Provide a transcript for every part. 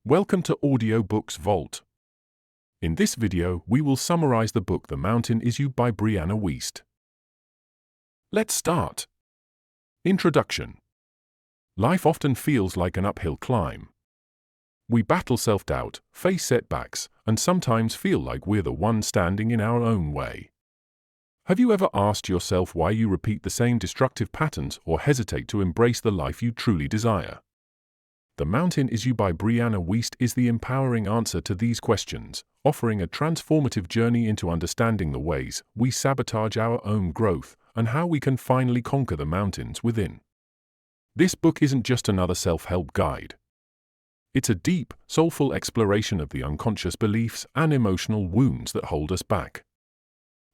Welcome to Audiobooks Vault. In this video, we will summarize the book The Mountain Is You by Brianna Wiest. Let's start. Introduction. Life often feels like an uphill climb. We battle self-doubt, face setbacks, and sometimes feel like we're the one standing in our own way. Have you ever asked yourself why you repeat the same destructive patterns or hesitate to embrace the life you truly desire? The Mountain Is You by Brianna Wiest is the empowering answer to these questions, offering a transformative journey into understanding the ways we sabotage our own growth and how we can finally conquer the mountains within. This book isn't just another self-help guide. It's a deep, soulful exploration of the unconscious beliefs and emotional wounds that hold us back.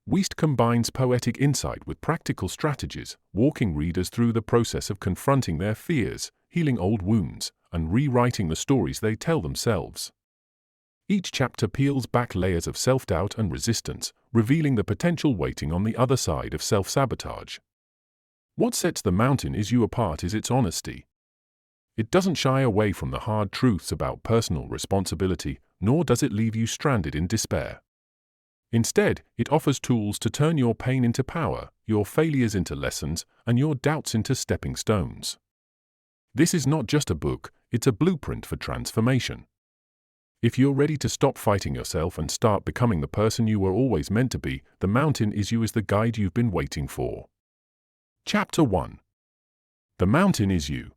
Wiest combines poetic insight with practical strategies, walking readers through the process of confronting their fears, healing old wounds, and rewriting the stories they tell themselves. Each chapter peels back layers of self-doubt and resistance, revealing the potential waiting on the other side of self-sabotage. What sets The Mountain Is You apart is its honesty. It doesn't shy away from the hard truths about personal responsibility, nor does it leave you stranded in despair. Instead, it offers tools to turn your pain into power, your failures into lessons, and your doubts into stepping stones. This is not just a book, it's a blueprint for transformation. If you're ready to stop fighting yourself and start becoming the person you were always meant to be, The Mountain Is You is the guide you've been waiting for. Chapter 1. The Mountain Is You.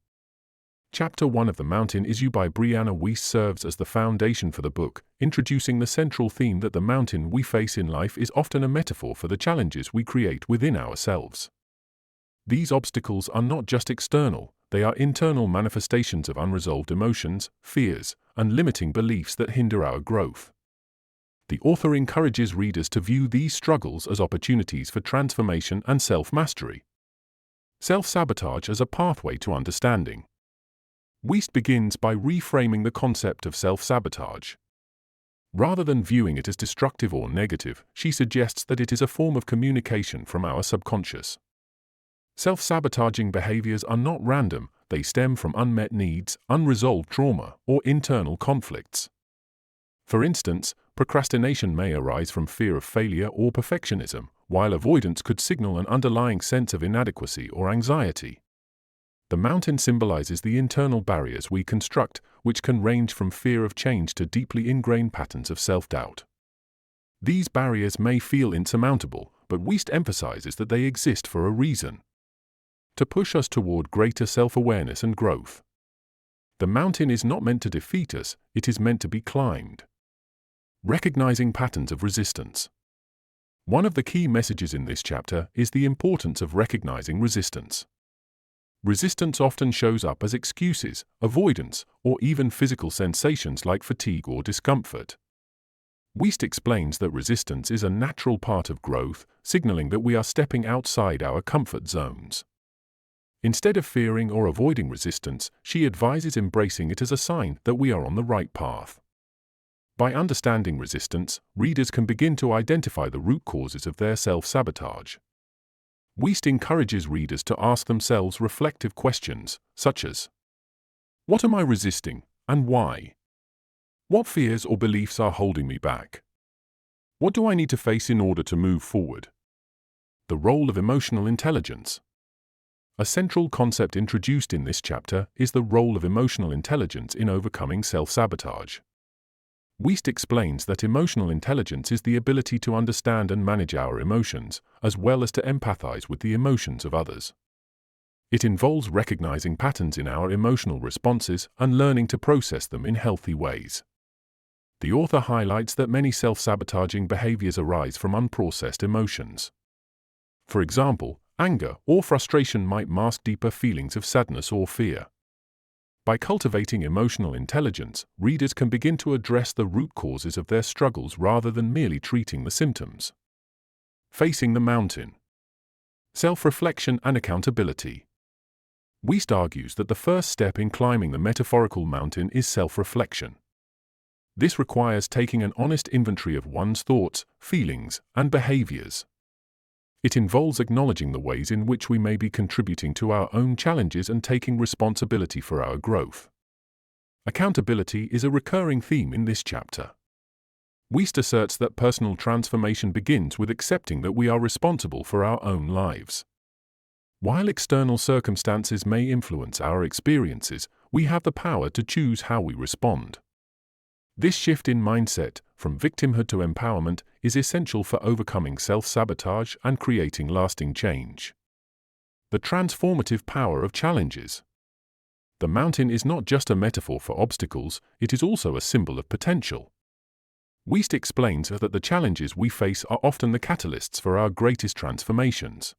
Chapter 1 of The Mountain Is You by Brianna Wiest serves as the foundation for the book, introducing the central theme that the mountain we face in life is often a metaphor for the challenges we create within ourselves. These obstacles are not just external, they are internal manifestations of unresolved emotions, fears, and limiting beliefs that hinder our growth. The author encourages readers to view these struggles as opportunities for transformation and self-mastery. Self-sabotage as a pathway to understanding. Wiest begins by reframing the concept of self-sabotage. Rather than viewing it as destructive or negative, she suggests that it is a form of communication from our subconscious. Self-sabotaging behaviors are not random, they stem from unmet needs, unresolved trauma, or internal conflicts. For instance, procrastination may arise from fear of failure or perfectionism, while avoidance could signal an underlying sense of inadequacy or anxiety. The mountain symbolizes the internal barriers we construct, which can range from fear of change to deeply ingrained patterns of self-doubt. These barriers may feel insurmountable, but Wiest emphasizes that they exist for a reason. To push us toward greater self-awareness and growth. The mountain is not meant to defeat us, it is meant to be climbed. Recognizing patterns of resistance. One of the key messages in this chapter is the importance of recognizing resistance. Resistance often shows up as excuses, avoidance, or even physical sensations like fatigue or discomfort. Wiest explains that resistance is a natural part of growth, signaling that we are stepping outside our comfort zones. Instead of fearing or avoiding resistance, she advises embracing it as a sign that we are on the right path. By understanding resistance, readers can begin to identify the root causes of their self-sabotage. Wiest encourages readers to ask themselves reflective questions, such as, what am I resisting, and why? What fears or beliefs are holding me back? What do I need to face in order to move forward? The role of emotional intelligence. A central concept introduced in this chapter is the role of emotional intelligence in overcoming self-sabotage. Wiest explains that emotional intelligence is the ability to understand and manage our emotions, as well as to empathize with the emotions of others. It involves recognizing patterns in our emotional responses and learning to process them in healthy ways. The author highlights that many self-sabotaging behaviors arise from unprocessed emotions. For example, anger or frustration might mask deeper feelings of sadness or fear. By cultivating emotional intelligence, readers can begin to address the root causes of their struggles rather than merely treating the symptoms. Facing the mountain. Self-reflection and accountability. Wiest argues that the first step in climbing the metaphorical mountain is self-reflection. This requires taking an honest inventory of one's thoughts, feelings, and behaviors. It involves acknowledging the ways in which we may be contributing to our own challenges and taking responsibility for our growth. Accountability is a recurring theme in this chapter. Wiest asserts that personal transformation begins with accepting that we are responsible for our own lives. While external circumstances may influence our experiences, we have the power to choose how we respond. This shift in mindset, from victimhood to empowerment, is essential for overcoming self-sabotage and creating lasting change. The transformative power of challenges. The mountain is not just a metaphor for obstacles, it is also a symbol of potential. Wiest explains that the challenges we face are often the catalysts for our greatest transformations.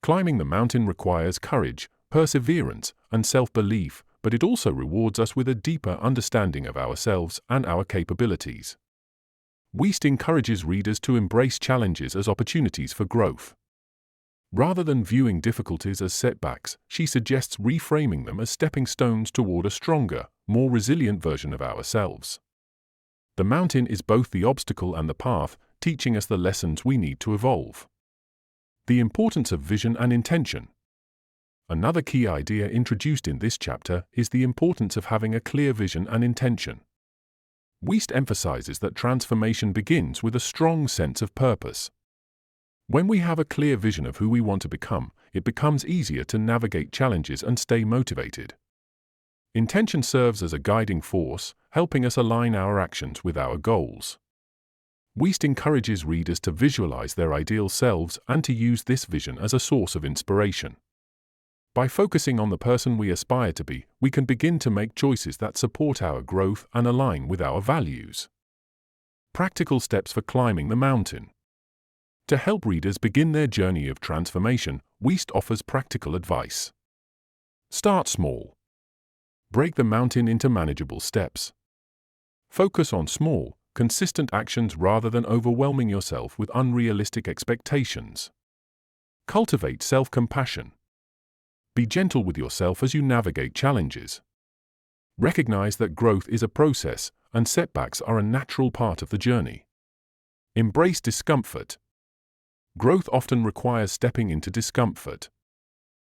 Climbing the mountain requires courage, perseverance, and self-belief, but it also rewards us with a deeper understanding of ourselves and our capabilities. Wiest encourages readers to embrace challenges as opportunities for growth. Rather than viewing difficulties as setbacks, she suggests reframing them as stepping stones toward a stronger, more resilient version of ourselves. The mountain is both the obstacle and the path, teaching us the lessons we need to evolve. The importance of vision and intention. Another key idea introduced in this chapter is the importance of having a clear vision and intention. Wiest emphasizes that transformation begins with a strong sense of purpose. When we have a clear vision of who we want to become, it becomes easier to navigate challenges and stay motivated. Intention serves as a guiding force, helping us align our actions with our goals. Wiest encourages readers to visualize their ideal selves and to use this vision as a source of inspiration. By focusing on the person we aspire to be, we can begin to make choices that support our growth and align with our values. Practical steps for climbing the mountain. To help readers begin their journey of transformation, Wiest offers practical advice. Start small. Break the mountain into manageable steps. Focus on small, consistent actions rather than overwhelming yourself with unrealistic expectations. Cultivate self-compassion. Be gentle with yourself as you navigate challenges. Recognize that growth is a process, and setbacks are a natural part of the journey. Embrace discomfort. Growth often requires stepping into discomfort.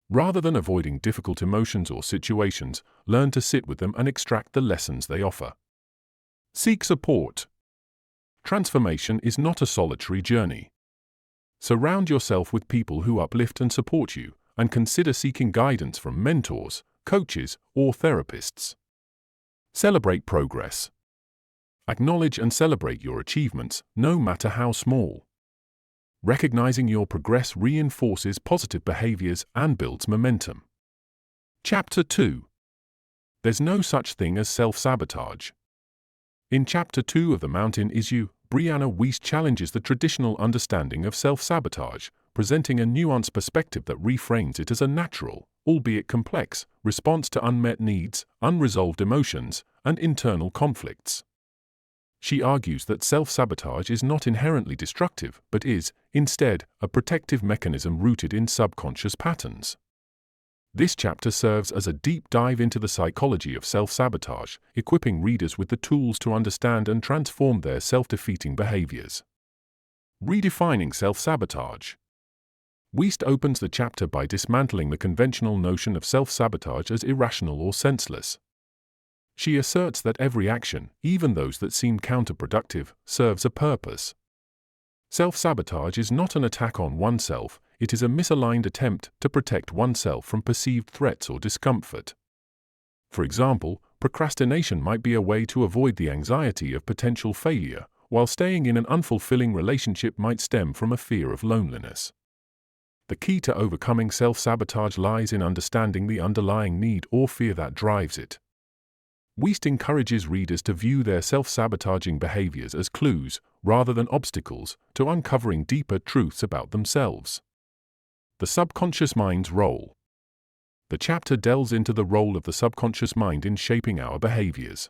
Rather than avoiding difficult emotions or situations, learn to sit with them and extract the lessons they offer. Seek support. Transformation is not a solitary journey. Surround yourself with people who uplift and support you, and consider seeking guidance from mentors, coaches, or therapists. Celebrate progress. Acknowledge and celebrate your achievements, no matter how small. Recognizing your progress reinforces positive behaviors and builds momentum. Chapter 2. There's no such thing as self-sabotage. In Chapter 2 of The Mountain Is You, Brianna Wiest challenges the traditional understanding of self-sabotage, presenting a nuanced perspective that reframes it as a natural, albeit complex, response to unmet needs, unresolved emotions, and internal conflicts. She argues that self-sabotage is not inherently destructive, but is, instead, a protective mechanism rooted in subconscious patterns. This chapter serves as a deep dive into the psychology of self-sabotage, equipping readers with the tools to understand and transform their self-defeating behaviors. Redefining self-sabotage. Wiest opens the chapter by dismantling the conventional notion of self-sabotage as irrational or senseless. She asserts that every action, even those that seem counterproductive, serves a purpose. Self-sabotage is not an attack on oneself, it is a misaligned attempt to protect oneself from perceived threats or discomfort. For example, procrastination might be a way to avoid the anxiety of potential failure, while staying in an unfulfilling relationship might stem from a fear of loneliness. The key to overcoming self-sabotage lies in understanding the underlying need or fear that drives it. Wiest encourages readers to view their self-sabotaging behaviors as clues, rather than obstacles, to uncovering deeper truths about themselves. The subconscious mind's role. The chapter delves into the role of the subconscious mind in shaping our behaviors.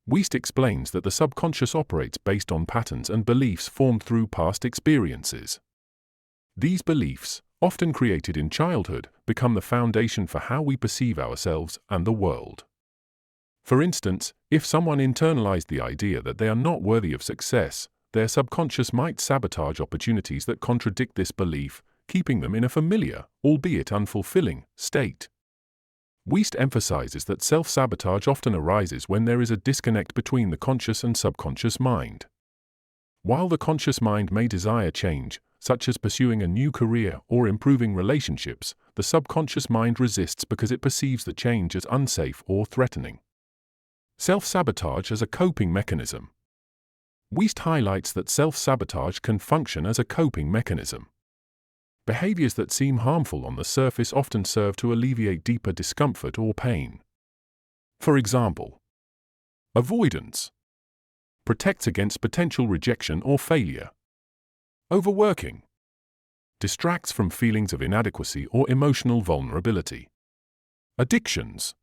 Wiest explains that the subconscious operates based on patterns and beliefs formed through past experiences. These beliefs, often created in childhood, become the foundation for how we perceive ourselves and the world. For instance, if someone internalized the idea that they are not worthy of success, their subconscious might sabotage opportunities that contradict this belief, keeping them in a familiar, albeit unfulfilling, state. Wiest emphasizes that self-sabotage often arises when there is a disconnect between the conscious and subconscious mind. While the conscious mind may desire change, such as pursuing a new career or improving relationships, the subconscious mind resists because it perceives the change as unsafe or threatening. Self-sabotage as a coping mechanism. Wiest highlights that self-sabotage can function as a coping mechanism. Behaviors that seem harmful on the surface often serve to alleviate deeper discomfort or pain. For example, avoidance protects against potential rejection or failure. Overworking distracts from feelings of inadequacy or emotional vulnerability. Addictions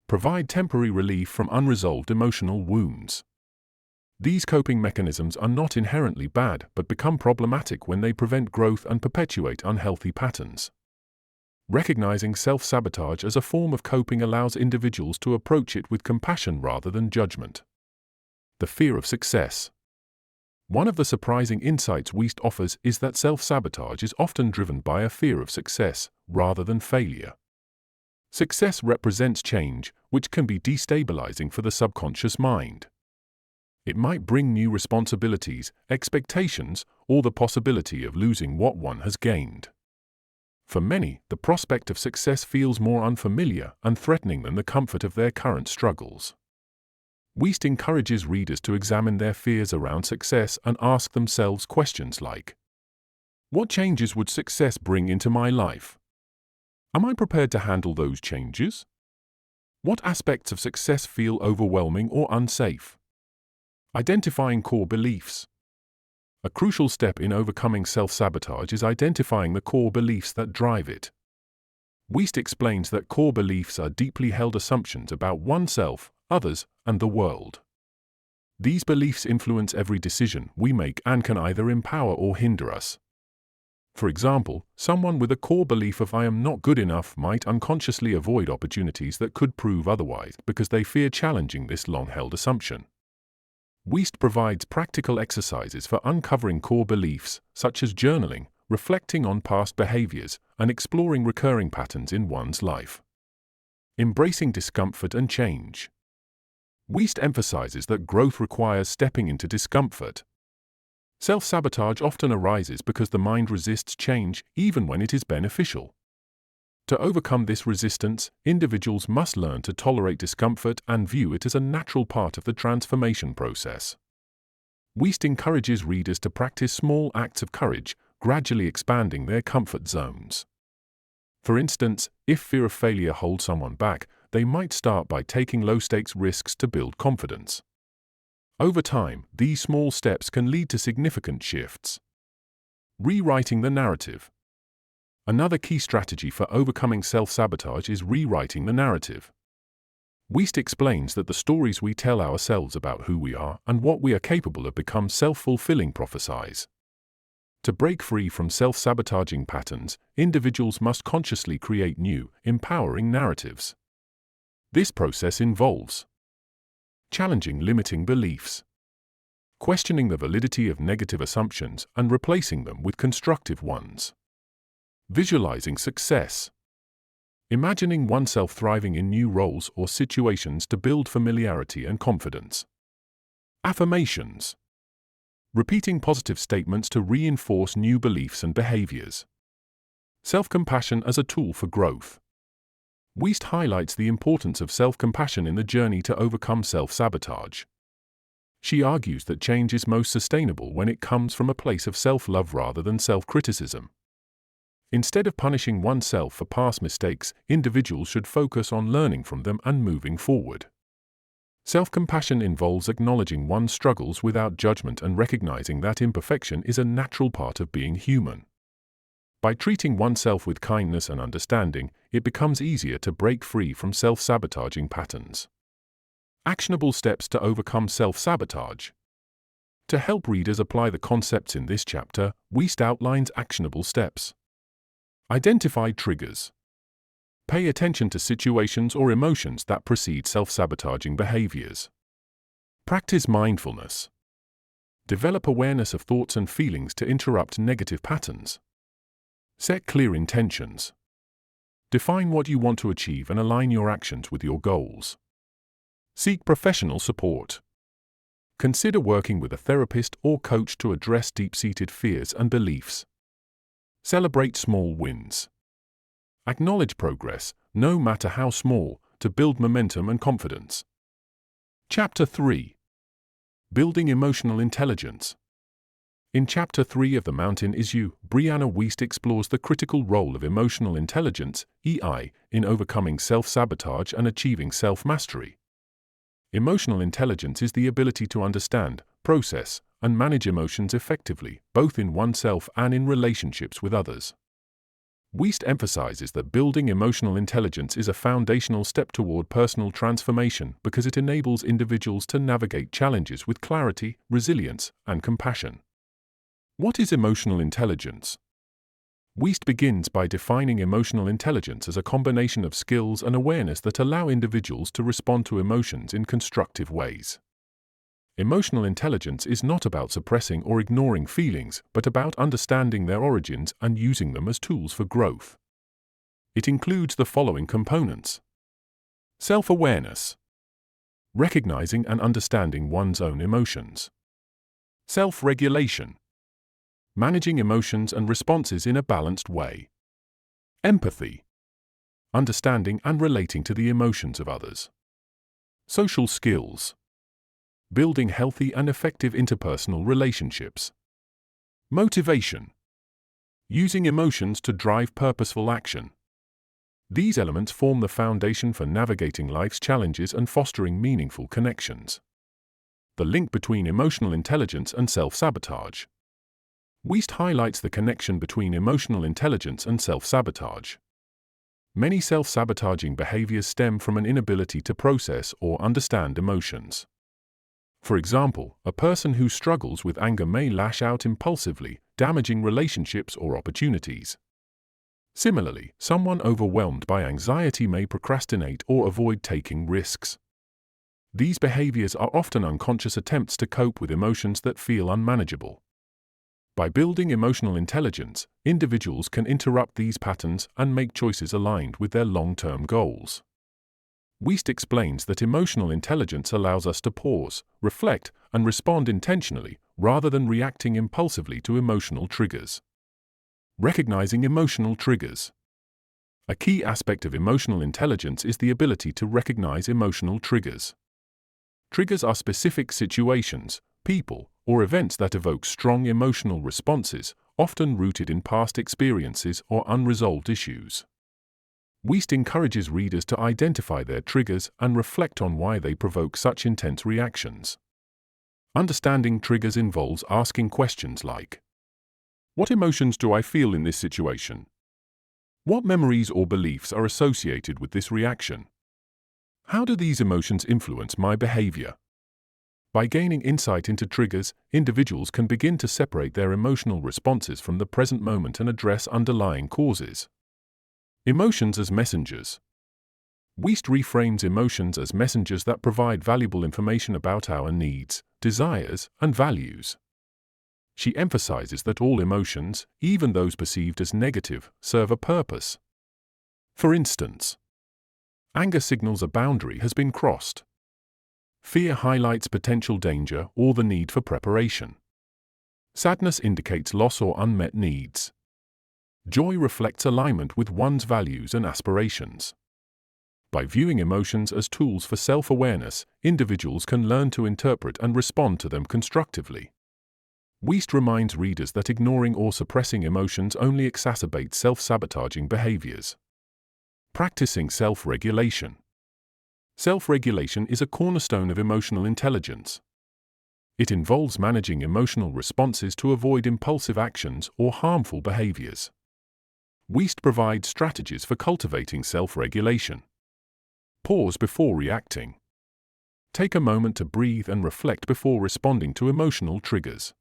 provide temporary relief from unresolved emotional wounds. These coping mechanisms are not inherently bad but become problematic when they prevent growth and perpetuate unhealthy patterns. Recognizing self-sabotage as a form of coping allows individuals to approach it with compassion rather than judgment. The fear of success. One of the surprising insights Wiest offers is that self-sabotage is often driven by a fear of success rather than failure. Success represents change, which can be destabilizing for the subconscious mind. It might bring new responsibilities, expectations, or the possibility of losing what one has gained. For many, the prospect of success feels more unfamiliar and threatening than the comfort of their current struggles. Wiest encourages readers to examine their fears around success and ask themselves questions like, what changes would success bring into my life? Am I prepared to handle those changes? What aspects of success feel overwhelming or unsafe? Identifying core beliefs. A crucial step in overcoming self-sabotage is identifying the core beliefs that drive it. Wiest explains that core beliefs are deeply held assumptions about oneself, others, and the world. These beliefs influence every decision we make and can either empower or hinder us. For example, someone with a core belief of "I am not good enough" might unconsciously avoid opportunities that could prove otherwise because they fear challenging this long-held assumption. Wiest provides practical exercises for uncovering core beliefs, such as journaling, reflecting on past behaviors, and exploring recurring patterns in one's life. Embracing discomfort and change. Wiest emphasizes that growth requires stepping into discomfort. Self-sabotage often arises because the mind resists change, even when it is beneficial. To overcome this resistance, individuals must learn to tolerate discomfort and view it as a natural part of the transformation process. Wiest encourages readers to practice small acts of courage, gradually expanding their comfort zones. For instance, if fear of failure holds someone back, they might start by taking low-stakes risks to build confidence. Over time, these small steps can lead to significant shifts. Rewriting the narrative. Another key strategy for overcoming self-sabotage is rewriting the narrative. Wiest explains that the stories we tell ourselves about who we are and what we are capable of become self-fulfilling prophecies. To break free from self-sabotaging patterns, individuals must consciously create new, empowering narratives. This process involves challenging limiting beliefs, questioning the validity of negative assumptions and replacing them with constructive ones. Visualizing success. Imagining oneself thriving in new roles or situations to build familiarity and confidence. Affirmations. Repeating positive statements to reinforce new beliefs and behaviors. Self-compassion as a tool for growth. Wiest highlights the importance of self-compassion in the journey to overcome self-sabotage. She argues that change is most sustainable when it comes from a place of self-love rather than self-criticism. Instead of punishing oneself for past mistakes, individuals should focus on learning from them and moving forward. Self-compassion involves acknowledging one's struggles without judgment and recognizing that imperfection is a natural part of being human. By treating oneself with kindness and understanding, it becomes easier to break free from self-sabotaging patterns. Actionable steps to overcome self-sabotage. To help readers apply the concepts in this chapter, Wiest outlines actionable steps. Identify triggers. Pay attention to situations or emotions that precede self-sabotaging behaviors. Practice mindfulness. Develop awareness of thoughts and feelings to interrupt negative patterns. Set clear intentions. Define what you want to achieve and align your actions with your goals. Seek professional support. Consider working with a therapist or coach to address deep-seated fears and beliefs. Celebrate small wins. Acknowledge progress, no matter how small, to build momentum and confidence. Chapter 3. Building Emotional Intelligence. In Chapter 3 of The Mountain Is You, Brianna Wiest explores the critical role of emotional intelligence, EI, in overcoming self-sabotage and achieving self-mastery. Emotional intelligence is the ability to understand, process, and manage emotions effectively, both in oneself and in relationships with others. Wiest emphasizes that building emotional intelligence is a foundational step toward personal transformation because it enables individuals to navigate challenges with clarity, resilience, and compassion. What is emotional intelligence? Wiest begins by defining emotional intelligence as a combination of skills and awareness that allow individuals to respond to emotions in constructive ways. Emotional intelligence is not about suppressing or ignoring feelings, but about understanding their origins and using them as tools for growth. It includes the following components: self-awareness, recognizing and understanding one's own emotions; self-regulation, managing emotions and responses in a balanced way; empathy, understanding and relating to the emotions of others; social skills, building healthy and effective interpersonal relationships; motivation, using emotions to drive purposeful action. These elements form the foundation for navigating life's challenges and fostering meaningful connections. The link between emotional intelligence and self-sabotage. Wiest highlights the connection between emotional intelligence and self-sabotage. Many self-sabotaging behaviors stem from an inability to process or understand emotions. For example, a person who struggles with anger may lash out impulsively, damaging relationships or opportunities. Similarly, someone overwhelmed by anxiety may procrastinate or avoid taking risks. These behaviors are often unconscious attempts to cope with emotions that feel unmanageable. By building emotional intelligence, individuals can interrupt these patterns and make choices aligned with their long-term goals. Wiest explains that emotional intelligence allows us to pause, reflect, and respond intentionally, rather than reacting impulsively to emotional triggers. Recognizing emotional triggers. A key aspect of emotional intelligence is the ability to recognize emotional triggers. Triggers are specific situations, people, or events that evoke strong emotional responses, often rooted in past experiences or unresolved issues. Wiest encourages readers to identify their triggers and reflect on why they provoke such intense reactions. Understanding triggers involves asking questions like, what emotions do I feel in this situation? What memories or beliefs are associated with this reaction? How do these emotions influence my behavior? By gaining insight into triggers, individuals can begin to separate their emotional responses from the present moment and address underlying causes. Emotions as messengers. Wiest reframes emotions as messengers that provide valuable information about our needs, desires, and values. She emphasizes that all emotions, even those perceived as negative, serve a purpose. For instance, anger signals a boundary has been crossed. Fear highlights potential danger or the need for preparation. Sadness indicates loss or unmet needs. Joy reflects alignment with one's values and aspirations. By viewing emotions as tools for self-awareness, individuals can learn to interpret and respond to them constructively. Wiest reminds readers that ignoring or suppressing emotions only exacerbates self-sabotaging behaviors. Practicing self-regulation. Self-regulation is a cornerstone of emotional intelligence. It involves managing emotional responses to avoid impulsive actions or harmful behaviors. Wiest provides strategies for cultivating self-regulation. Pause before reacting. Take a moment to breathe and reflect before responding to emotional triggers.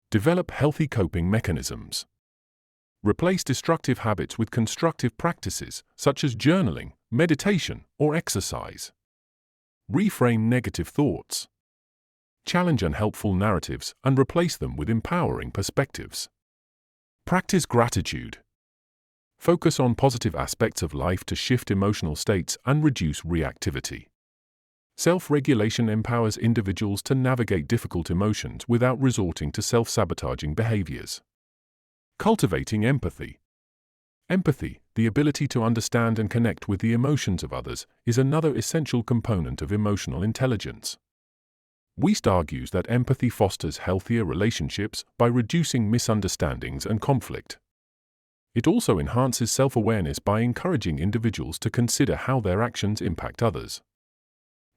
Develop healthy coping mechanisms. Replace destructive habits with constructive practices, such as journaling, meditation, or exercise. Reframe negative thoughts. Challenge unhelpful narratives and replace them with empowering perspectives. Practice gratitude. Focus on positive aspects of life to shift emotional states and reduce reactivity. Self-regulation empowers individuals to navigate difficult emotions without resorting to self-sabotaging behaviors. Cultivating empathy. Empathy, the ability to understand and connect with the emotions of others, is another essential component of emotional intelligence. Wiest argues that empathy fosters healthier relationships by reducing misunderstandings and conflict. It also enhances self-awareness by encouraging individuals to consider how their actions impact others.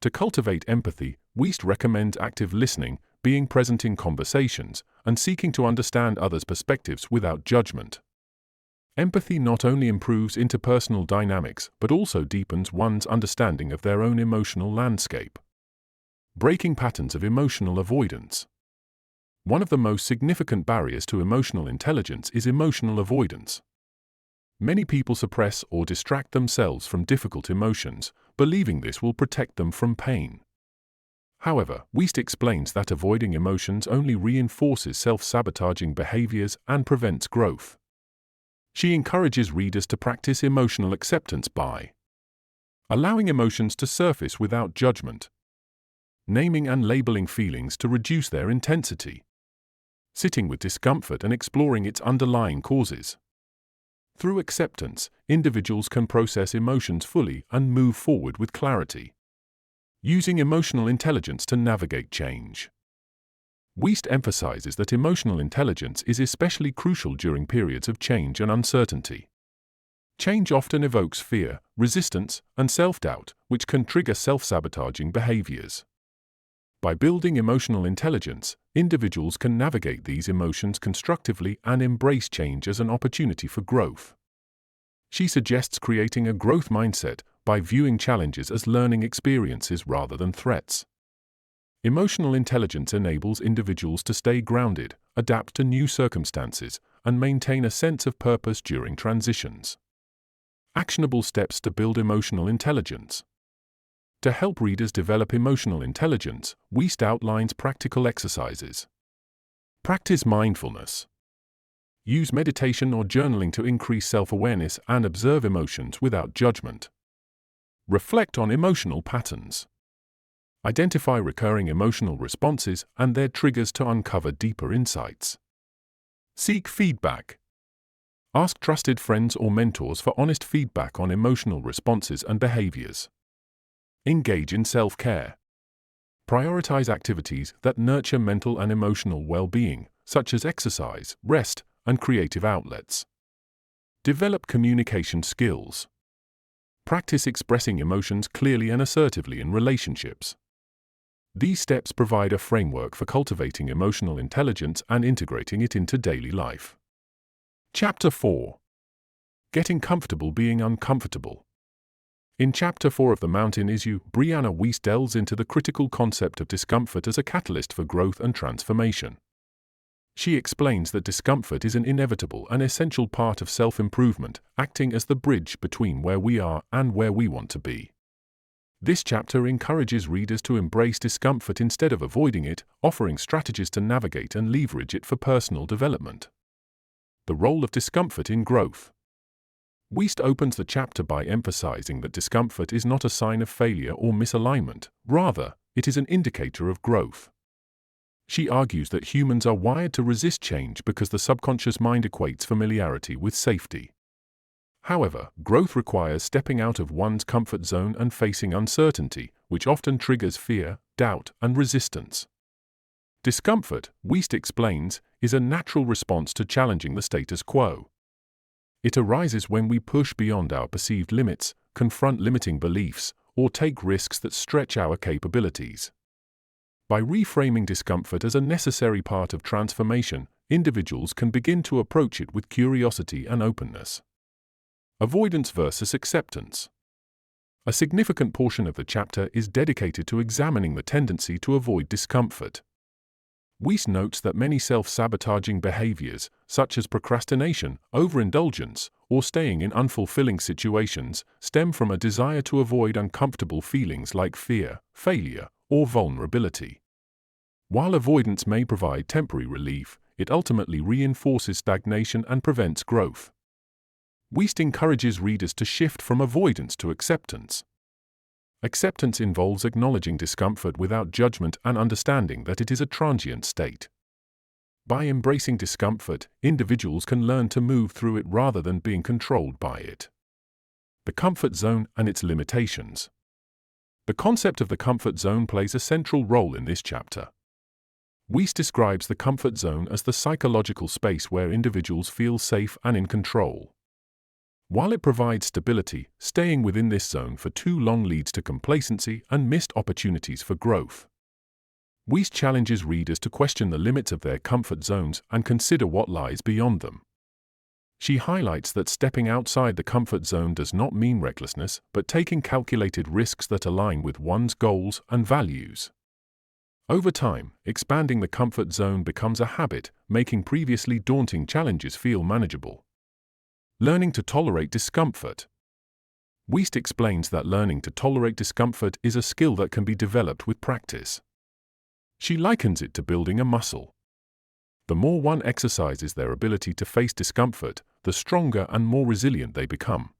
To cultivate empathy, Wiest recommends active listening, being present in conversations, and seeking to understand others' perspectives without judgment. Empathy not only improves interpersonal dynamics but also deepens one's understanding of their own emotional landscape. Breaking patterns of emotional avoidance. One of the most significant barriers to emotional intelligence is emotional avoidance. Many people suppress or distract themselves from difficult emotions, believing this will protect them from pain. However, Wiest explains that avoiding emotions only reinforces self-sabotaging behaviors and prevents growth. She encourages readers to practice emotional acceptance by allowing emotions to surface without judgment, naming and labeling feelings to reduce their intensity, sitting with discomfort and exploring its underlying causes. Through acceptance, individuals can process emotions fully and move forward with clarity. Using emotional intelligence to navigate change. Wiest emphasizes that emotional intelligence is especially crucial during periods of change and uncertainty. Change often evokes fear, resistance, and self-doubt, which can trigger self-sabotaging behaviors. By building emotional intelligence, individuals can navigate these emotions constructively and embrace change as an opportunity for growth. She suggests creating a growth mindset by viewing challenges as learning experiences rather than threats. Emotional intelligence enables individuals to stay grounded, adapt to new circumstances, and maintain a sense of purpose during transitions. Actionable steps to build emotional intelligence. To help readers develop emotional intelligence, Wiest outlines practical exercises. Practice mindfulness. Use meditation or journaling to increase self-awareness and observe emotions without judgment. Reflect on emotional patterns. Identify recurring emotional responses and their triggers to uncover deeper insights. Seek feedback. Ask trusted friends or mentors for honest feedback on emotional responses and behaviors. Engage in self-care. Prioritize activities that nurture mental and emotional well-being, such as exercise, rest, and creative outlets. Develop communication skills. Practice expressing emotions clearly and assertively in relationships. These steps provide a framework for cultivating emotional intelligence and integrating it into daily life. Chapter 4. Getting comfortable being uncomfortable. In Chapter 4 of The Mountain Is You, Brianna Wiest delves into the critical concept of discomfort as a catalyst for growth and transformation. She explains that discomfort is an inevitable and essential part of self-improvement, acting as the bridge between where we are and where we want to be. This chapter encourages readers to embrace discomfort instead of avoiding it, offering strategies to navigate and leverage it for personal development. The role of discomfort in growth. Wiest opens the chapter by emphasizing that discomfort is not a sign of failure or misalignment, rather, it is an indicator of growth. She argues that humans are wired to resist change because the subconscious mind equates familiarity with safety. However, growth requires stepping out of one's comfort zone and facing uncertainty, which often triggers fear, doubt, and resistance. Discomfort, Wiest explains, is a natural response to challenging the status quo. It arises when we push beyond our perceived limits, confront limiting beliefs, or take risks that stretch our capabilities. By reframing discomfort as a necessary part of transformation, individuals can begin to approach it with curiosity and openness. Avoidance versus acceptance. A significant portion of the chapter is dedicated to examining the tendency to avoid discomfort. Wiest notes that many self-sabotaging behaviors, such as procrastination, overindulgence, or staying in unfulfilling situations, stem from a desire to avoid uncomfortable feelings like fear, failure, or vulnerability. While avoidance may provide temporary relief, it ultimately reinforces stagnation and prevents growth. Wiest encourages readers to shift from avoidance to acceptance. Acceptance involves acknowledging discomfort without judgment and understanding that it is a transient state. By embracing discomfort, individuals can learn to move through it rather than being controlled by it. The comfort zone and its limitations. The concept of the comfort zone plays a central role in this chapter. Wiest describes the comfort zone as the psychological space where individuals feel safe and in control. While it provides stability, staying within this zone for too long leads to complacency and missed opportunities for growth. Wiest challenges readers to question the limits of their comfort zones and consider what lies beyond them. She highlights that stepping outside the comfort zone does not mean recklessness, but taking calculated risks that align with one's goals and values. Over time, expanding the comfort zone becomes a habit, making previously daunting challenges feel manageable. Learning to tolerate discomfort. Wiest explains that learning to tolerate discomfort is a skill that can be developed with practice. She likens it to building a muscle. The more one exercises their ability to face discomfort, the stronger and more resilient they become.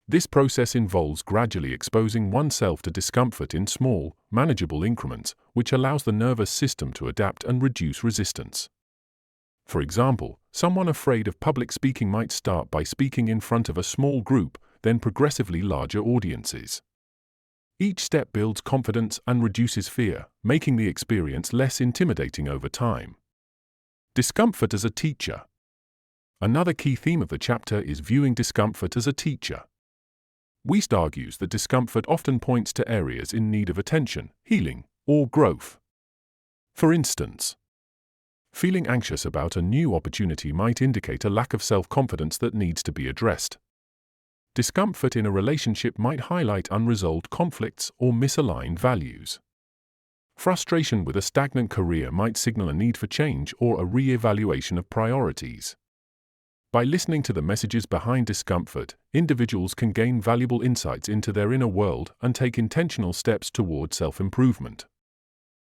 This process involves gradually exposing oneself to discomfort in small, manageable increments, which allows the nervous system to adapt and reduce resistance. For example, someone afraid of public speaking might start by speaking in front of a small group, then progressively larger audiences. Each step builds confidence and reduces fear, making the experience less intimidating over time. Discomfort as a teacher. Another key theme of the chapter is viewing discomfort as a teacher. Wiest argues that discomfort often points to areas in need of attention, healing, or growth. For instance, feeling anxious about a new opportunity might indicate a lack of self-confidence that needs to be addressed. Discomfort in a relationship might highlight unresolved conflicts or misaligned values. Frustration with a stagnant career might signal a need for change or a re-evaluation of priorities. By listening to the messages behind discomfort, individuals can gain valuable insights into their inner world and take intentional steps toward self-improvement.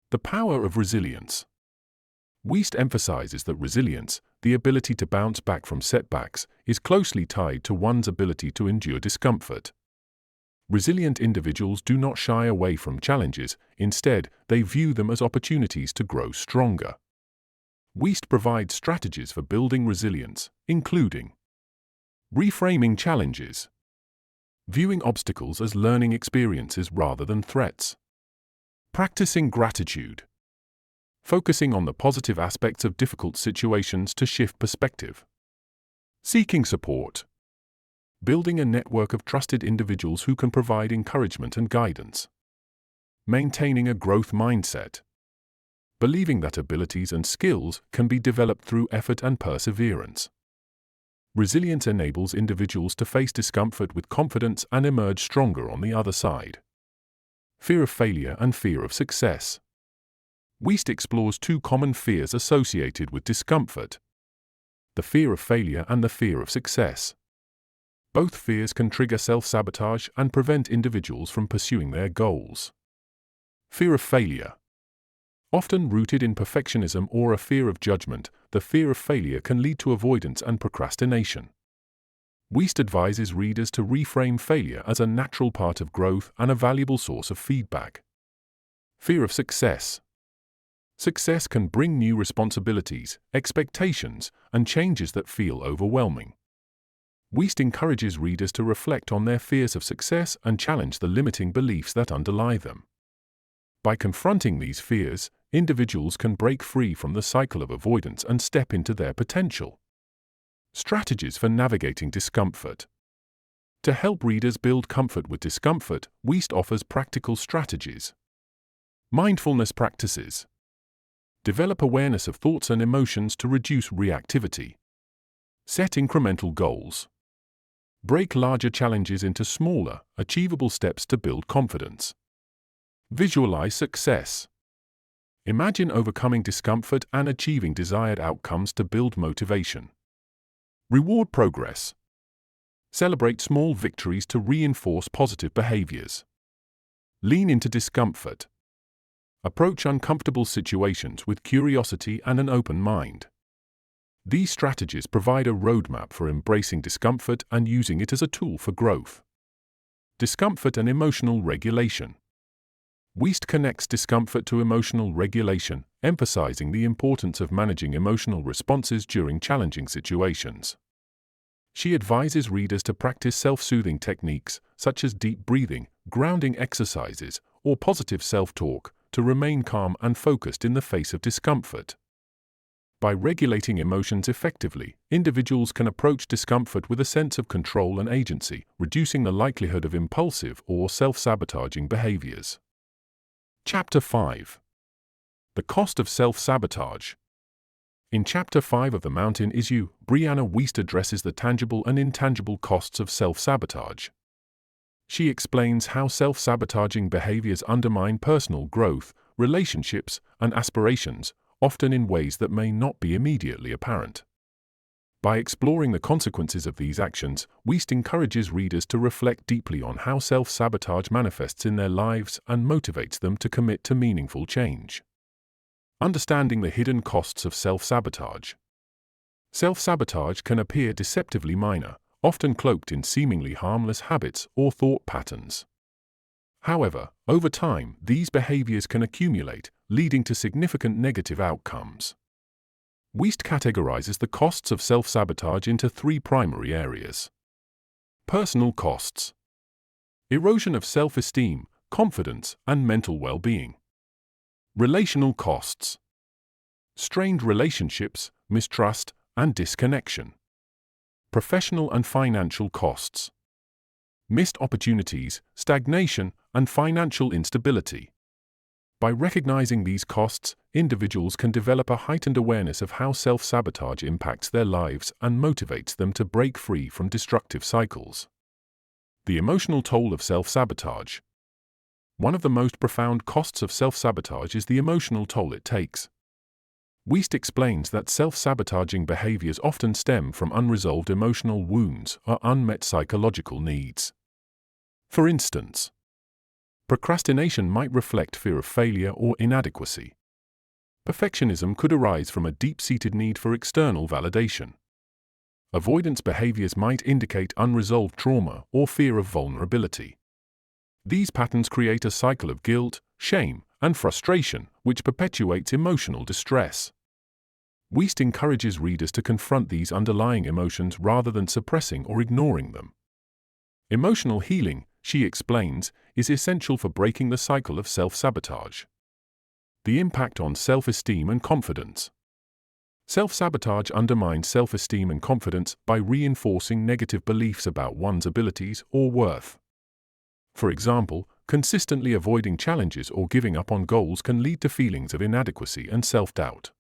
The power of resilience. Wiest emphasizes that resilience, the ability to bounce back from setbacks, is closely tied to one's ability to endure discomfort. Resilient individuals do not shy away from challenges, instead, they view them as opportunities to grow stronger. Wiest provides strategies for building resilience, including reframing challenges, viewing obstacles as learning experiences rather than threats, practicing gratitude, focusing on the positive aspects of difficult situations to shift perspective, seeking support, building a network of trusted individuals who can provide encouragement and guidance, maintaining a growth mindset, believing that abilities and skills can be developed through effort and perseverance. Resilience enables individuals to face discomfort with confidence and emerge stronger on the other side. Fear of failure and fear of success. Wiest explores two common fears associated with discomfort: the fear of failure and the fear of success. Both fears can trigger self-sabotage and prevent individuals from pursuing their goals. Fear of failure. Often rooted in perfectionism or a fear of judgment, the fear of failure can lead to avoidance and procrastination. Wiest advises readers to reframe failure as a natural part of growth and a valuable source of feedback. Fear of success. Success can bring new responsibilities, expectations, and changes that feel overwhelming. Wiest encourages readers to reflect on their fears of success and challenge the limiting beliefs that underlie them. By confronting these fears, individuals can break free from the cycle of avoidance and step into their potential. Strategies for navigating discomfort. To help readers build comfort with discomfort, Wiest offers practical strategies. Mindfulness practices. Develop awareness of thoughts and emotions to reduce reactivity. Set incremental goals. Break larger challenges into smaller, achievable steps to build confidence. Visualize success. Imagine overcoming discomfort and achieving desired outcomes to build motivation. Reward progress. Celebrate small victories to reinforce positive behaviors. Lean into discomfort. Approach uncomfortable situations with curiosity and an open mind. These strategies provide a roadmap for embracing discomfort and using it as a tool for growth. Discomfort and emotional regulation. Wiest connects discomfort to emotional regulation, emphasizing the importance of managing emotional responses during challenging situations. She advises readers to practice self-soothing techniques such as deep breathing, grounding exercises, or positive self-talk to remain calm and focused in the face of discomfort. By regulating emotions effectively, individuals can approach discomfort with a sense of control and agency, reducing the likelihood of impulsive or self-sabotaging behaviors. Chapter 5. The Cost of Self-Sabotage. In Chapter 5 of The Mountain Is You, Brianna Wiest addresses the tangible and intangible costs of self-sabotage. She explains how self-sabotaging behaviors undermine personal growth, relationships, and aspirations, often in ways that may not be immediately apparent. By exploring the consequences of these actions, Wiest encourages readers to reflect deeply on how self-sabotage manifests in their lives and motivates them to commit to meaningful change. Understanding the hidden costs of self-sabotage. Self-sabotage can appear deceptively minor, often cloaked in seemingly harmless habits or thought patterns. However, over time, these behaviors can accumulate, leading to significant negative outcomes. Wiest categorizes the costs of self-sabotage into three primary areas. Personal costs. Erosion of self-esteem, confidence, and mental well-being. Relational costs. Strained relationships, mistrust, and disconnection. Professional and financial costs. Missed opportunities, stagnation, and financial instability. By recognizing these costs, individuals can develop a heightened awareness of how self-sabotage impacts their lives and motivates them to break free from destructive cycles. The emotional toll of self-sabotage. One of the most profound costs of self-sabotage is the emotional toll it takes. Wiest explains that self-sabotaging behaviors often stem from unresolved emotional wounds or unmet psychological needs. For instance, procrastination might reflect fear of failure or inadequacy. Perfectionism could arise from a deep-seated need for external validation. Avoidance behaviors might indicate unresolved trauma or fear of vulnerability. These patterns create a cycle of guilt, shame, and frustration, which perpetuates emotional distress. Wiest encourages readers to confront these underlying emotions rather than suppressing or ignoring them. Emotional healing, she explains, is essential for breaking the cycle of self-sabotage. The impact on self-esteem and confidence. Self-sabotage undermines self-esteem and confidence by reinforcing negative beliefs about one's abilities or worth. For example, consistently avoiding challenges or giving up on goals can lead to feelings of inadequacy and self-doubt.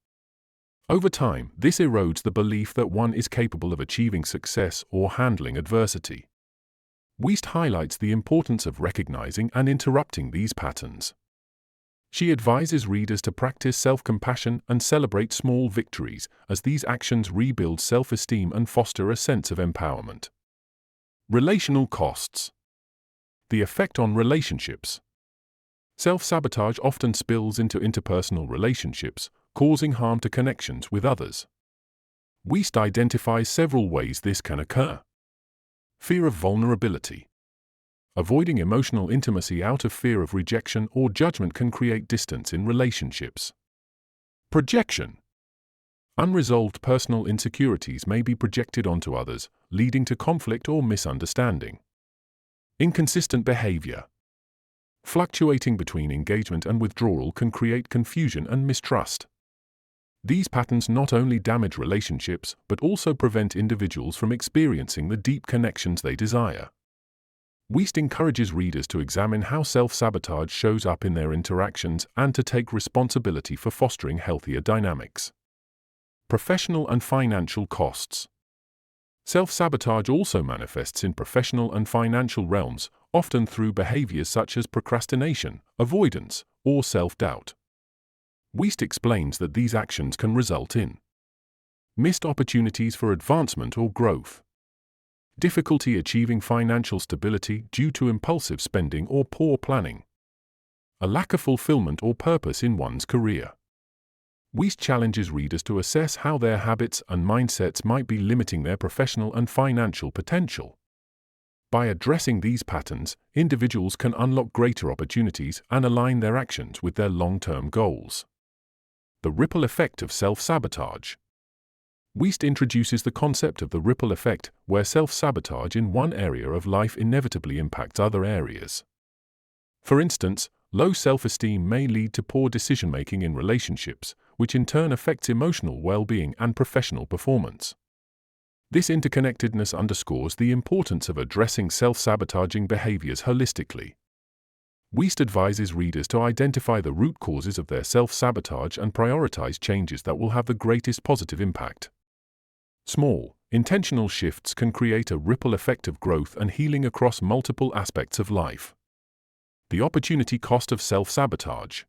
Over time, this erodes the belief that one is capable of achieving success or handling adversity. Wiest highlights the importance of recognizing and interrupting these patterns. She advises readers to practice self-compassion and celebrate small victories, as these actions rebuild self-esteem and foster a sense of empowerment. Relational costs. The effect on relationships. Self-sabotage often spills into interpersonal relationships, causing harm to connections with others. Wiest identifies several ways this can occur. Fear of vulnerability. Avoiding emotional intimacy out of fear of rejection or judgment can create distance in relationships. Projection. Unresolved personal insecurities may be projected onto others, leading to conflict or misunderstanding. Inconsistent behavior. Fluctuating between engagement and withdrawal can create confusion and mistrust. These patterns not only damage relationships but also prevent individuals from experiencing the deep connections they desire. Wiest encourages readers to examine how self-sabotage shows up in their interactions and to take responsibility for fostering healthier dynamics. Professional and financial costs. Self-sabotage also manifests in professional and financial realms, often through behaviors such as procrastination, avoidance, or self-doubt. Wiest explains that these actions can result in missed opportunities for advancement or growth, difficulty achieving financial stability due to impulsive spending or poor planning, a lack of fulfillment or purpose in one's career. Wiest challenges readers to assess how their habits and mindsets might be limiting their professional and financial potential. By addressing these patterns, individuals can unlock greater opportunities and align their actions with their long-term goals. The ripple effect of self-sabotage. Wiest introduces the concept of the ripple effect, where self-sabotage in one area of life inevitably impacts other areas. For instance, low self-esteem may lead to poor decision-making in relationships, which in turn affects emotional well-being and professional performance. This interconnectedness underscores the importance of addressing self-sabotaging behaviors holistically. Wiest advises readers to identify the root causes of their self-sabotage and prioritize changes that will have the greatest positive impact. Small, intentional shifts can create a ripple effect of growth and healing across multiple aspects of life. The opportunity cost of self-sabotage.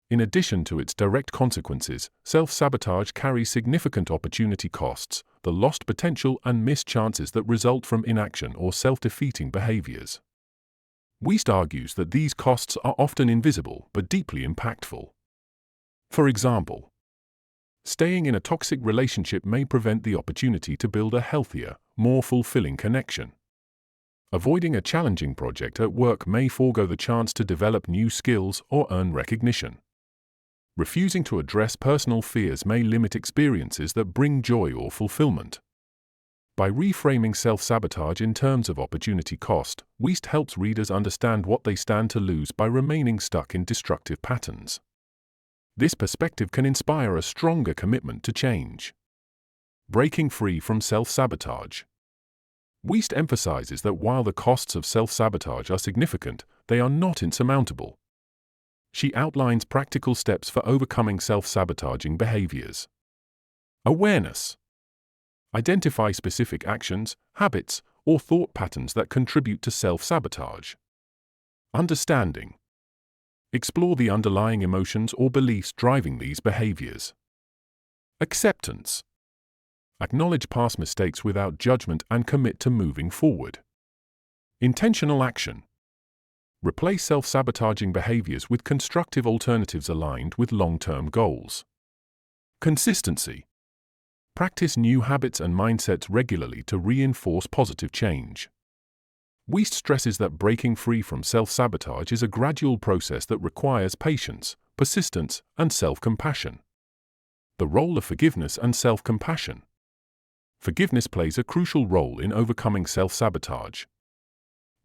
In addition to its direct consequences, self-sabotage carries significant opportunity costs, the lost potential and missed chances that result from inaction or self-defeating behaviors. Wiest argues that these costs are often invisible but deeply impactful. For example, staying in a toxic relationship may prevent the opportunity to build a healthier, more fulfilling connection. Avoiding a challenging project at work may forego the chance to develop new skills or earn recognition. Refusing to address personal fears may limit experiences that bring joy or fulfillment. By reframing self-sabotage in terms of opportunity cost, Wiest helps readers understand what they stand to lose by remaining stuck in destructive patterns. This perspective can inspire a stronger commitment to change. Breaking free from self-sabotage. Wiest emphasizes that while the costs of self-sabotage are significant, they are not insurmountable. She outlines practical steps for overcoming self-sabotaging behaviors. Awareness. Identify specific actions, habits, or thought patterns that contribute to self-sabotage. Understanding. Explore the underlying emotions or beliefs driving these behaviors. Acceptance. Acknowledge past mistakes without judgment and commit to moving forward. Intentional action. Replace self-sabotaging behaviors with constructive alternatives aligned with long-term goals. Consistency. Practice new habits and mindsets regularly to reinforce positive change. Wiest stresses that breaking free from self-sabotage is a gradual process that requires patience, persistence, and self-compassion. The role of forgiveness and self-compassion. Forgiveness plays a crucial role in overcoming self-sabotage.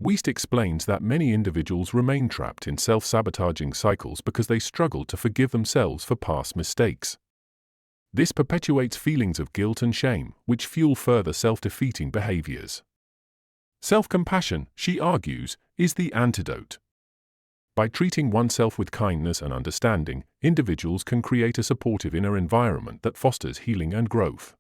Wiest explains that many individuals remain trapped in self-sabotaging cycles because they struggle to forgive themselves for past mistakes. This perpetuates feelings of guilt and shame, which fuel further self-defeating behaviors. Self-compassion, she argues, is the antidote. By treating oneself with kindness and understanding, individuals can create a supportive inner environment that fosters healing and growth.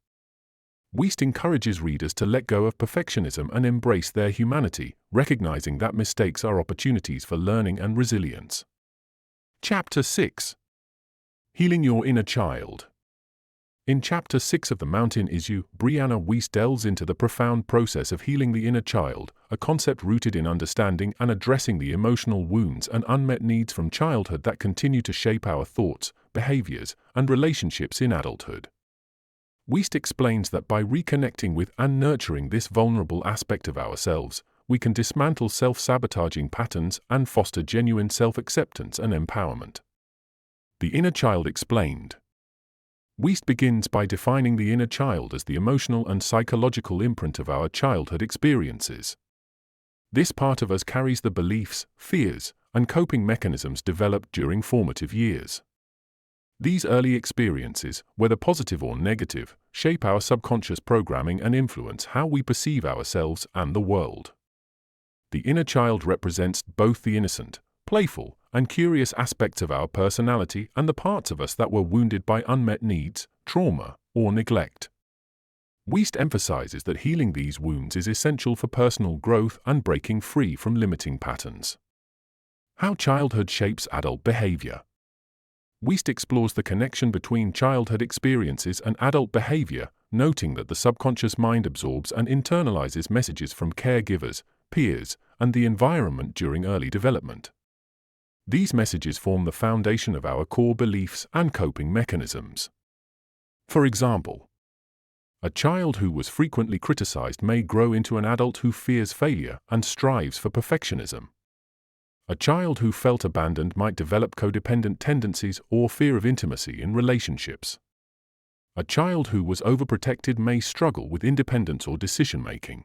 Wiest encourages readers to let go of perfectionism and embrace their humanity, recognizing that mistakes are opportunities for learning and resilience. Chapter 6. Healing Your Inner Child. In Chapter 6 of The Mountain Is You, Brianna Wiest delves into the profound process of healing the inner child, a concept rooted in understanding and addressing the emotional wounds and unmet needs from childhood that continue to shape our thoughts, behaviors, and relationships in adulthood. Wiest explains that by reconnecting with and nurturing this vulnerable aspect of ourselves, we can dismantle self-sabotaging patterns and foster genuine self-acceptance and empowerment. The inner child explained. Wiest begins by defining the inner child as the emotional and psychological imprint of our childhood experiences. This part of us carries the beliefs, fears, and coping mechanisms developed during formative years. These early experiences, whether positive or negative, shape our subconscious programming and influence how we perceive ourselves and the world. The inner child represents both the innocent, playful, and curious aspects of our personality and the parts of us that were wounded by unmet needs, trauma, or neglect. Wiest emphasizes that healing these wounds is essential for personal growth and breaking free from limiting patterns. How childhood shapes adult behavior. Wiest explores the connection between childhood experiences and adult behavior, noting that the subconscious mind absorbs and internalizes messages from caregivers, peers, and the environment during early development. These messages form the foundation of our core beliefs and coping mechanisms. For example, a child who was frequently criticized may grow into an adult who fears failure and strives for perfectionism. A child who felt abandoned might develop codependent tendencies or fear of intimacy in relationships. A child who was overprotected may struggle with independence or decision-making.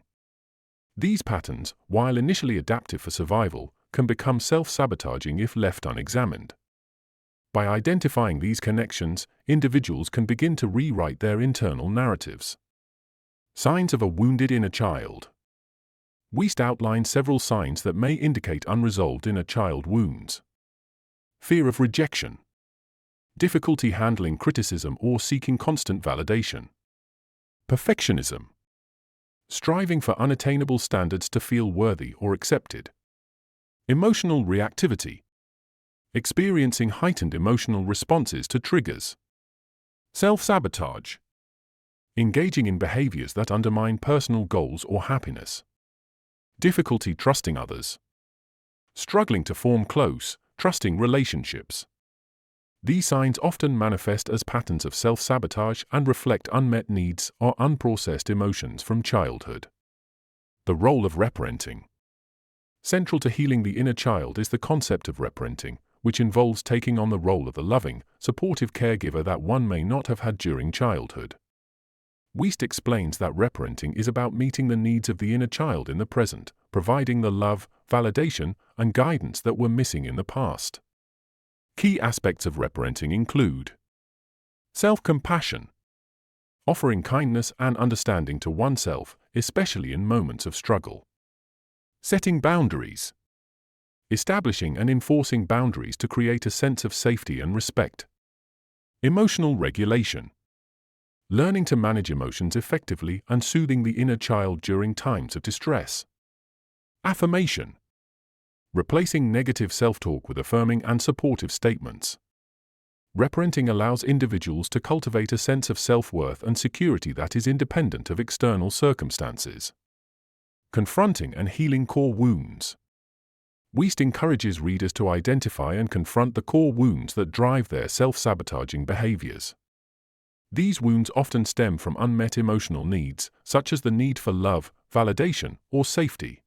These patterns, while initially adaptive for survival, can become self-sabotaging if left unexamined. By identifying these connections, individuals can begin to rewrite their internal narratives. Signs of a wounded inner child. Wiest outlines several signs that may indicate unresolved inner child wounds. Fear of rejection. Difficulty handling criticism or seeking constant validation. Perfectionism. Striving for unattainable standards to feel worthy or accepted. Emotional reactivity. Experiencing heightened emotional responses to triggers. Self-sabotage. Engaging in behaviors that undermine personal goals or happiness. Difficulty trusting others. Struggling to form close, trusting relationships. These signs often manifest as patterns of self-sabotage and reflect unmet needs or unprocessed emotions from childhood. The role of reparenting. Central to healing the inner child is the concept of reparenting, which involves taking on the role of the loving, supportive caregiver that one may not have had during childhood. Wiest explains that reparenting is about meeting the needs of the inner child in the present, providing the love, validation, and guidance that were missing in the past. Key aspects of reparenting include self-compassion, offering kindness and understanding to oneself, especially in moments of struggle. Setting boundaries, establishing and enforcing boundaries to create a sense of safety and respect. Emotional regulation, learning to manage emotions effectively and soothing the inner child during times of distress. Affirmation, replacing negative self-talk with affirming and supportive statements. Reparenting allows individuals to cultivate a sense of self-worth and security that is independent of external circumstances. Confronting and healing core wounds. Wiest encourages readers to identify and confront the core wounds that drive their self-sabotaging behaviors. These wounds often stem from unmet emotional needs, such as the need for love, validation, or safety.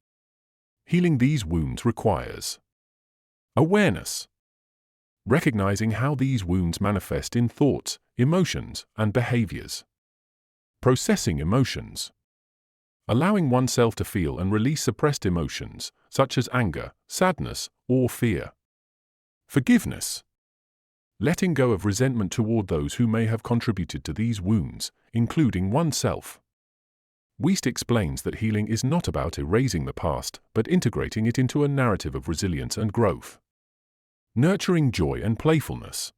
Healing these wounds requires awareness, recognizing how these wounds manifest in thoughts, emotions, and behaviors. Processing emotions, allowing oneself to feel and release suppressed emotions, such as anger, sadness, or fear. Forgiveness, letting go of resentment toward those who may have contributed to these wounds, including oneself. Wiest explains that healing is not about erasing the past, but integrating it into a narrative of resilience and growth. Nurturing joy and playfulness.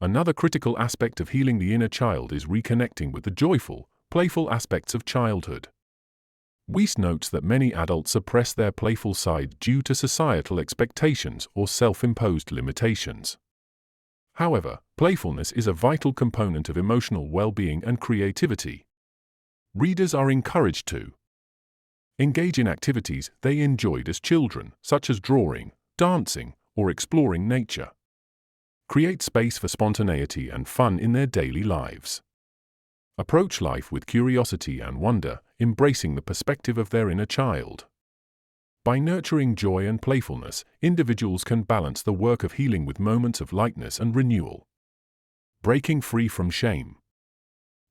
Another critical aspect of healing the inner child is reconnecting with the joyful, playful aspects of childhood. Wiest notes that many adults suppress their playful side due to societal expectations or self-imposed limitations. However, playfulness is a vital component of emotional well-being and creativity. Readers are encouraged to engage in activities they enjoyed as children, such as drawing, dancing, or exploring nature. Create space for spontaneity and fun in their daily lives. Approach life with curiosity and wonder, embracing the perspective of their inner child. By nurturing joy and playfulness, individuals can balance the work of healing with moments of lightness and renewal. Breaking free from shame.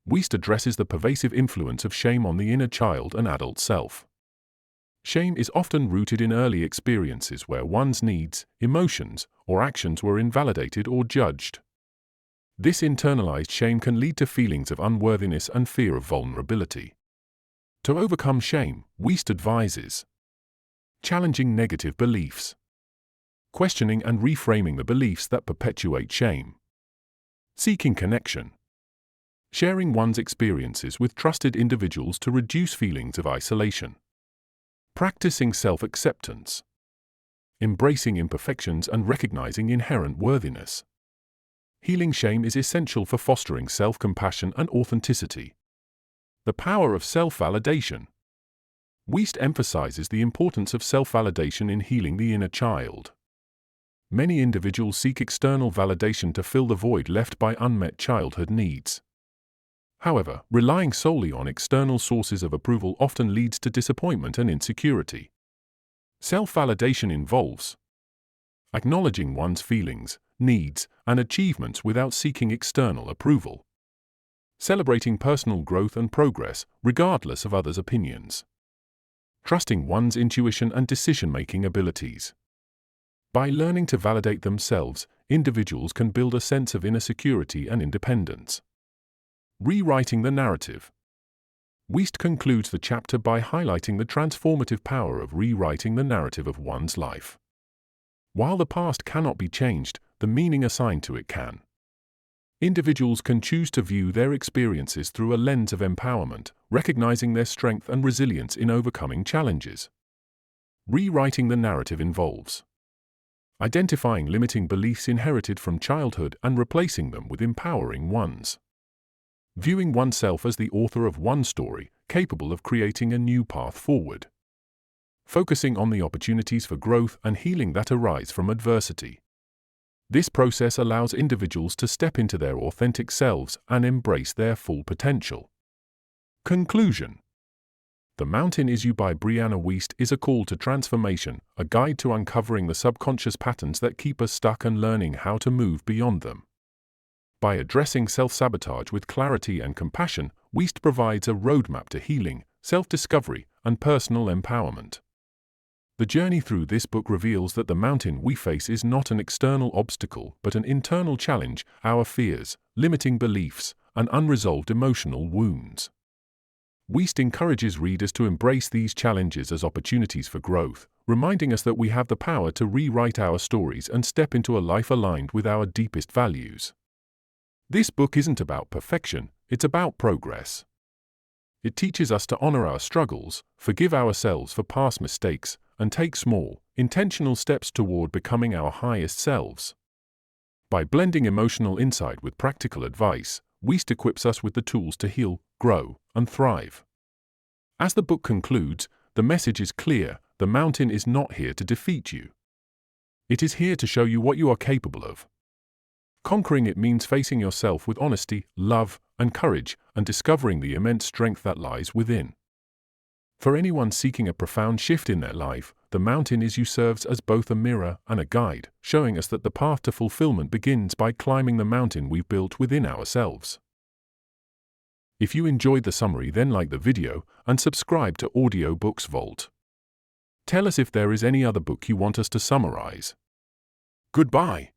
Wiest addresses the pervasive influence of shame on the inner child and adult self. Shame is often rooted in early experiences where one's needs, emotions, or actions were invalidated or judged. This internalized shame can lead to feelings of unworthiness and fear of vulnerability. To overcome shame, Wiest advises challenging negative beliefs, questioning and reframing the beliefs that perpetuate shame, seeking connection, sharing one's experiences with trusted individuals to reduce feelings of isolation, practicing self-acceptance, embracing imperfections and recognizing inherent worthiness. Healing shame is essential for fostering self-compassion and authenticity. The power of self-validation. Wiest emphasizes the importance of self-validation in healing the inner child. Many individuals seek external validation to fill the void left by unmet childhood needs. However, relying solely on external sources of approval often leads to disappointment and insecurity. Self-validation involves acknowledging one's feelings, needs, and achievements without seeking external approval. Celebrating personal growth and progress, regardless of others' opinions. Trusting one's intuition and decision-making abilities. By learning to validate themselves, individuals can build a sense of inner security and independence. Rewriting the narrative. Wiest concludes the chapter by highlighting the transformative power of rewriting the narrative of one's life. While the past cannot be changed, the meaning assigned to it can. Individuals can choose to view their experiences through a lens of empowerment, recognizing their strength and resilience in overcoming challenges. Rewriting the narrative involves identifying limiting beliefs inherited from childhood and replacing them with empowering ones. Viewing oneself as the author of one story, capable of creating a new path forward. Focusing on the opportunities for growth and healing that arise from adversity. This process allows individuals to step into their authentic selves and embrace their full potential. Conclusion. The Mountain Is You by Brianna Wiest is a call to transformation, a guide to uncovering the subconscious patterns that keep us stuck and learning how to move beyond them. By addressing self-sabotage with clarity and compassion, Wiest provides a roadmap to healing, self-discovery, and personal empowerment. The journey through this book reveals that the mountain we face is not an external obstacle but an internal challenge, our fears, limiting beliefs, and unresolved emotional wounds. Wiest encourages readers to embrace these challenges as opportunities for growth, reminding us that we have the power to rewrite our stories and step into a life aligned with our deepest values. This book isn't about perfection, it's about progress. It teaches us to honor our struggles, forgive ourselves for past mistakes, and take small, intentional steps toward becoming our highest selves. By blending emotional insight with practical advice, Wiest equips us with the tools to heal, grow, and thrive. As the book concludes, the message is clear: the mountain is not here to defeat you. It is here to show you what you are capable of. Conquering it means facing yourself with honesty, love, and courage, and discovering the immense strength that lies within. For anyone seeking a profound shift in their life, the Mountain Is You serves as both a mirror and a guide, showing us that the path to fulfillment begins by climbing the mountain we've built within ourselves. If you enjoyed the summary, then like the video and subscribe to Audiobooks Vault. Tell us if there is any other book you want us to summarize. Goodbye.